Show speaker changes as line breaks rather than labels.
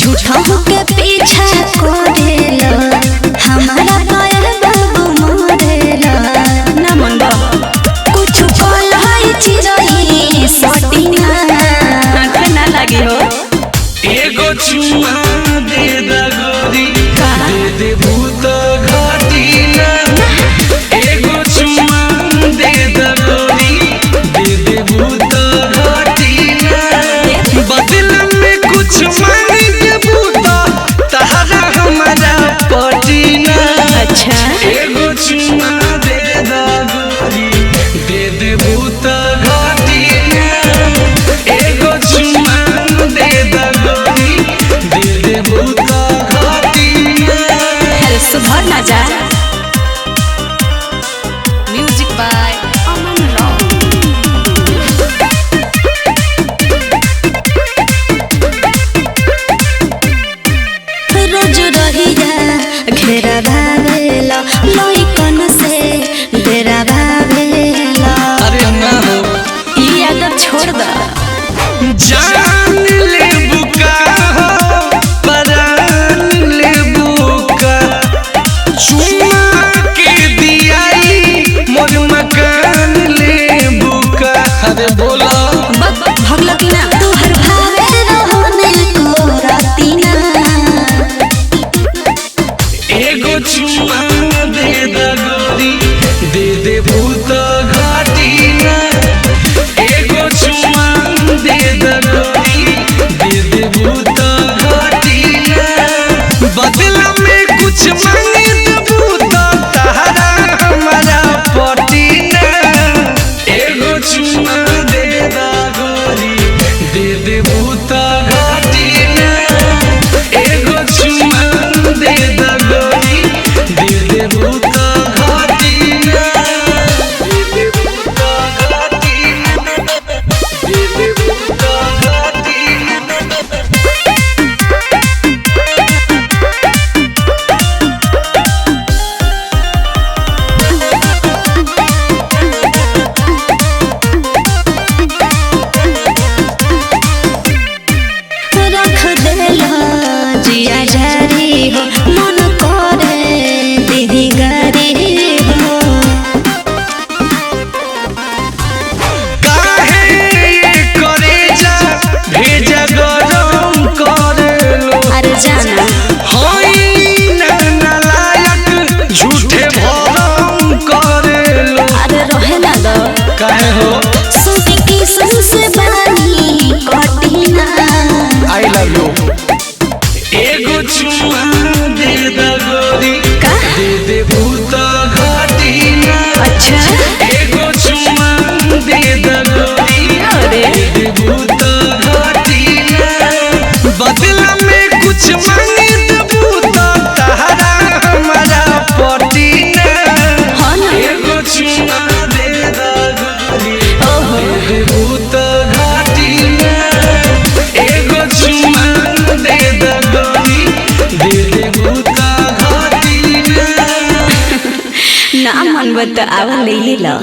झूठा होके पीछा करेला हमारा पायल बाबू मोरेला ना मन बा कुछ कल है चिरई सटिना ना लगी हो
एगो चुम्मा दे द गोरी दे दे भूत घाटी ना एगो चुम्मा दे द गोरी दे दे भूत घाटी ना बदल में कुछ मांगी दे भूत तहरा हमारा पटी ना
अच्छा
एगो चुम्मा दे द गोरी दे दे भूत घाटी ना एगो चुम्मा दे द गोरी दे दे भूत घाटी ना
अरे सुधर ना जा म्यूजिक बाय अमन राव रोज रहिया घेरा भावेला लइकन से डेरा भावेला
अरे ना हो
ई आदत छोड़ द
जान ले बुका हो परान ले बुका चुम्मा के दियाई मोर मकान ले बुका अरे बोला
भगल की ना तोहर भावे रहने को रातीना
एगो चुम्मा दे द गोरी दे दे भूत घाटी ना एगो चुम्मा दे द गोरी दे दे भूत घाटी ना बदला में कुछ मांगे तो भूत तहरा हमारा पटी ना एगो चुम्मा दे द गोरी दे दे भूत घाटी ना एगो चुम्मा दे द गोरी दे दे भूत घाटी ना दे दे भूत घाटी ना दे दे भूत घाटी ना
रख देला जिया जारी हो मन करे दीदी गारी हो
काहे ये करेजा भेजा गरम करेलो
अरे जाना
होई ना नालायक झूठे भरम करेलो
अरे रहे ना दो
काहे हो
सुनी की सुन से बानी कटिना
आई लव यू एगो चुम्मा दे द गोरी
का
दे दे भूत घाटी ना
अच्छा
एगो चुम्मा दे द गोरी
अरे
दे दे भूत घाटी ना बदला में कुछ मांगे तो भूत तहरा हमारा पटी ना
हाँ ना
एगो चुम्मा दे द गोरी
ओहो
दे दे भूत घाटी ना एगो चुम्मा दे द गोरी दे दे भूत घाटी ना
ना मन बता आवा ले ला